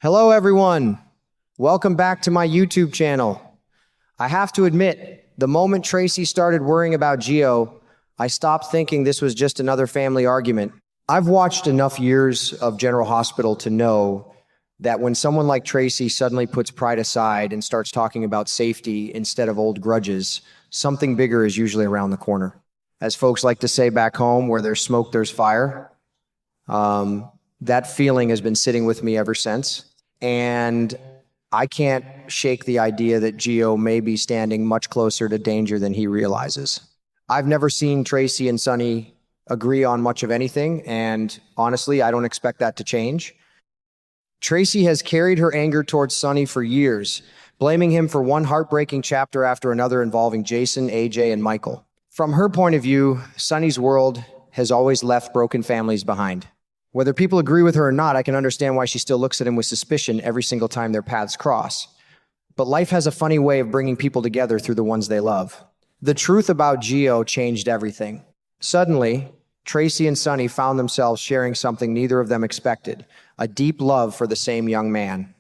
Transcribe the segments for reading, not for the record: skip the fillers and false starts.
Hello, everyone. Welcome back to my YouTube channel. I have to admit, the moment Tracy started worrying about Gio, I stopped thinking this was just another family argument. I've watched enough years of General Hospital to know that when someone like Tracy suddenly puts pride aside and starts talking about safety instead of old grudges, something bigger is usually around the corner. As folks like to say back home, where there's smoke, there's fire. That feeling has been sitting with me ever since. And I can't shake the idea that Gio may be standing much closer to danger than he realizes. I've never seen Tracy and Sonny agree on much of anything, and honestly, I don't expect that to change. Tracy has carried her anger towards Sonny for years, blaming him for one heartbreaking chapter after another involving Jason, AJ, and Michael. From her point of view, Sonny's world has always left broken families behind. Whether people agree with her or not, I can understand why she still looks at him with suspicion every single time their paths cross. But life has a funny way of bringing people together through the ones they love. The truth about Gio changed everything. Suddenly, Tracy and Sonny found themselves sharing something neither of them expected, a deep love for the same young man.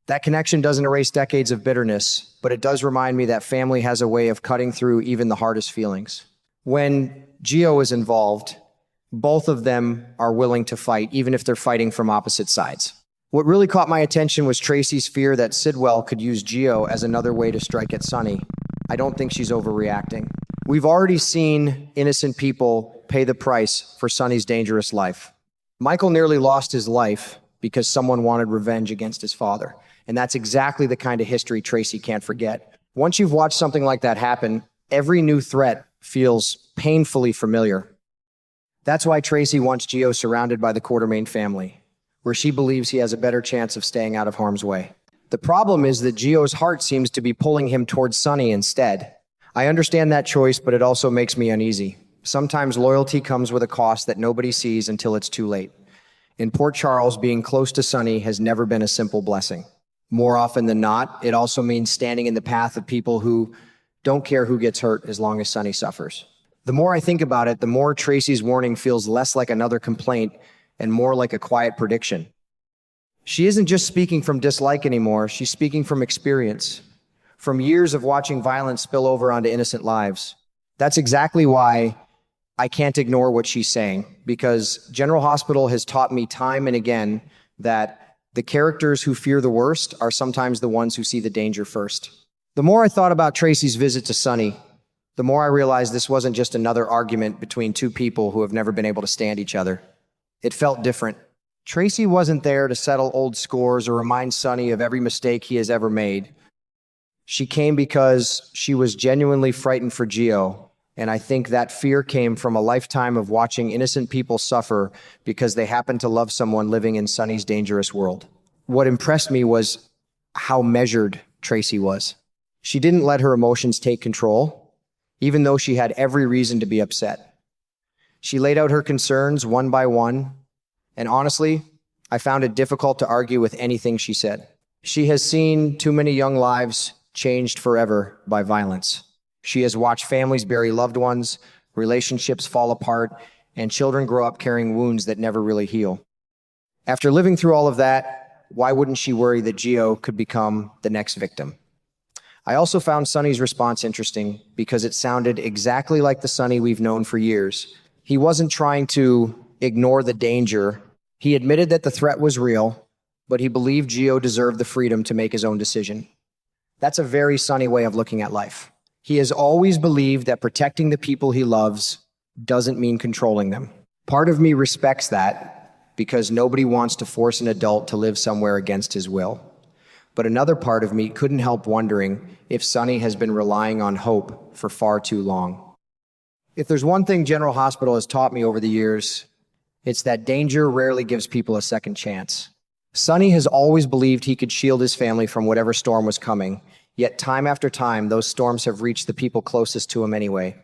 That connection doesn't erase decades of bitterness, but it does remind me that family has a way of cutting through even the hardest feelings. When Gio is involved, both of them are willing to fight, even if they're fighting from opposite sides. What really caught my attention was Tracy's fear that Sidwell could use Gio as another way to strike at Sonny. I don't think she's overreacting. We've already seen innocent people pay the price for Sonny's dangerous life. Michael nearly lost his life because someone wanted revenge against his father. And that's exactly the kind of history Tracy can't forget. Once you've watched something like that happen, every new threat feels painfully familiar. That's why Tracy wants Gio surrounded by the Quartermain family, where she believes he has a better chance of staying out of harm's way. The problem is that Gio's heart seems to be pulling him towards Sonny instead. I understand that choice, but it also makes me uneasy. Sometimes loyalty comes with a cost that nobody sees until it's too late. In Port Charles, being close to Sonny has never been a simple blessing. More often than not, it also means standing in the path of people who don't care who gets hurt as long as Sonny suffers. The more I think about it, the more Tracy's warning feels less like another complaint and more like a quiet prediction. She isn't just speaking from dislike anymore, she's speaking from experience, from years of watching violence spill over onto innocent lives. That's exactly why I can't ignore what she's saying, because General Hospital has taught me time and again that the characters who fear the worst are sometimes the ones who see the danger first. The more I thought about Tracy's visit to Sonny, the more I realized this wasn't just another argument between two people who have never been able to stand each other. It felt different. Tracy wasn't there to settle old scores or remind Sonny of every mistake he has ever made. She came because she was genuinely frightened for Gio, and I think that fear came from a lifetime of watching innocent people suffer because they happened to love someone living in Sonny's dangerous world. What impressed me was how measured Tracy was. She didn't let her emotions take control, even though she had every reason to be upset. She laid out her concerns one by one, and honestly, I found it difficult to argue with anything she said. She has seen too many young lives changed forever by violence. She has watched families bury loved ones, relationships fall apart, and children grow up carrying wounds that never really heal. After living through all of that, why wouldn't she worry that Gio could become the next victim? I also found Sonny's response interesting because it sounded exactly like the Sonny we've known for years. He wasn't trying to ignore the danger. He admitted that the threat was real, but he believed Gio deserved the freedom to make his own decision. That's a very Sonny way of looking at life. He has always believed that protecting the people he loves doesn't mean controlling them. Part of me respects that because nobody wants to force an adult to live somewhere against his will. But another part of me couldn't help wondering if Sonny has been relying on hope for far too long. If there's one thing General Hospital has taught me over the years, it's that danger rarely gives people a second chance. Sonny has always believed he could shield his family from whatever storm was coming, yet time after time, those storms have reached the people closest to him anyway.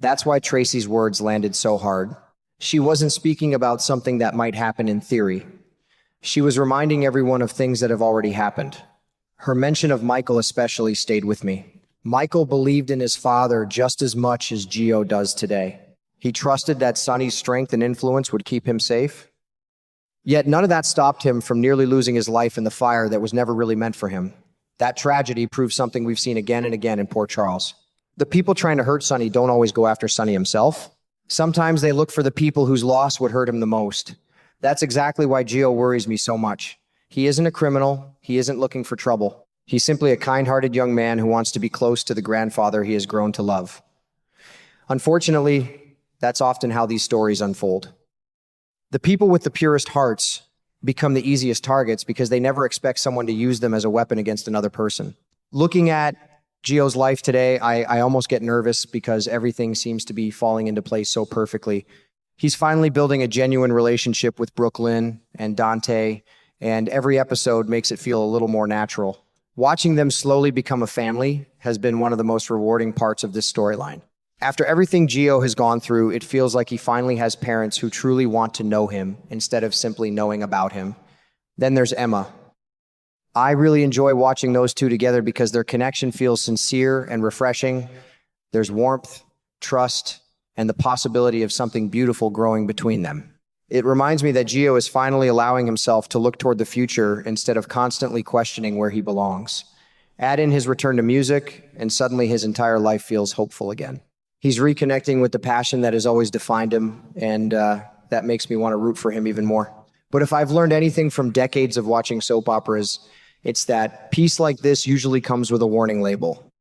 That's why Tracy's words landed so hard. She wasn't speaking about something that might happen in theory. She was reminding everyone of things that have already happened. Her mention of Michael especially stayed with me. Michael believed in his father just as much as Gio does today. He trusted that Sonny's strength and influence would keep him safe. Yet none of that stopped him from nearly losing his life in the fire that was never really meant for him. That tragedy proves something we've seen again and again in Port Charles. The people trying to hurt Sonny don't always go after Sonny himself. Sometimes they look for the people whose loss would hurt him the most. That's exactly why Gio worries me so much. He isn't a criminal. He isn't looking for trouble. He's simply a kind-hearted young man who wants to be close to the grandfather he has grown to love. Unfortunately, that's often how these stories unfold. The people with the purest hearts become the easiest targets because they never expect someone to use them as a weapon against another person. Looking at Gio's life today, I almost get nervous because everything seems to be falling into place so perfectly. He's finally building a genuine relationship with Brooklyn and Dante, and every episode makes it feel a little more natural. Watching them slowly become a family has been one of the most rewarding parts of this storyline. After everything Gio has gone through, it feels like he finally has parents who truly want to know him instead of simply knowing about him. Then there's Emma. I really enjoy watching those two together because their connection feels sincere and refreshing. There's warmth, trust, and the possibility of something beautiful growing between them. It reminds me that Gio is finally allowing himself to look toward the future instead of constantly questioning where he belongs. Add in his return to music, and suddenly his entire life feels hopeful again. He's reconnecting with the passion that has always defined him, and that makes me want to root for him even more. But if I've learned anything from decades of watching soap operas, it's that peace like this usually comes with a warning label.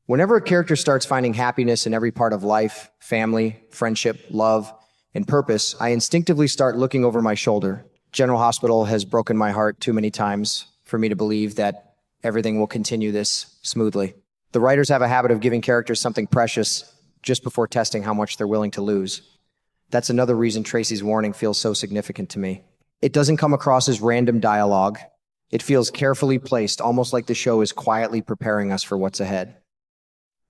Whenever a character starts finding happiness in every part of life, family, friendship, love, and purpose, I instinctively start looking over my shoulder. General Hospital has broken my heart too many times for me to believe that everything will continue this smoothly. The writers have a habit of giving characters something precious just before testing how much they're willing to lose. That's another reason Tracy's warning feels so significant to me. It doesn't come across as random dialogue. It feels carefully placed, almost like the show is quietly preparing us for what's ahead.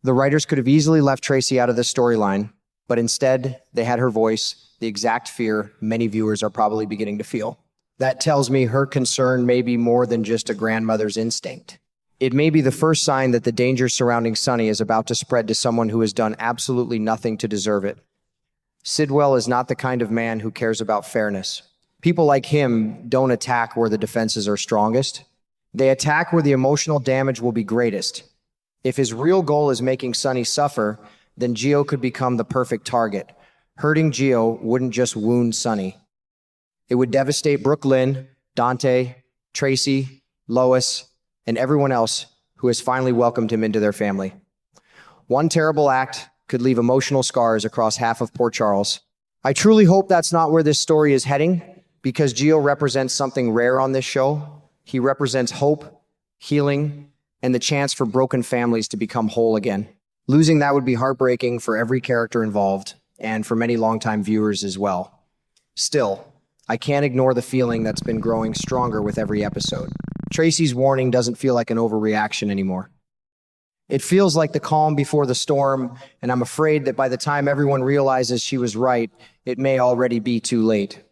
The writers could have easily left Tracy out of this storyline, but instead, they had her voice, the exact fear many viewers are probably beginning to feel. That tells me her concern may be more than just a grandmother's instinct. It may be the first sign that the danger surrounding Sonny is about to spread to someone who has done absolutely nothing to deserve it. Sidwell is not the kind of man who cares about fairness. People like him don't attack where the defenses are strongest. They attack where the emotional damage will be greatest. If his real goal is making Sonny suffer, then Gio could become the perfect target. Hurting Gio wouldn't just wound Sonny. It would devastate Brooklyn, Dante, Tracy, Lois, and everyone else who has finally welcomed him into their family. One terrible act could leave emotional scars across half of Port Charles. I truly hope that's not where this story is heading, because Gio represents something rare on this show. He represents hope, healing, and the chance for broken families to become whole again. Losing that would be heartbreaking for every character involved, and for many longtime viewers as well. Still, I can't ignore the feeling that's been growing stronger with every episode. Tracy's warning doesn't feel like an overreaction anymore. It feels like the calm before the storm, and I'm afraid that by the time everyone realizes she was right, it may already be too late.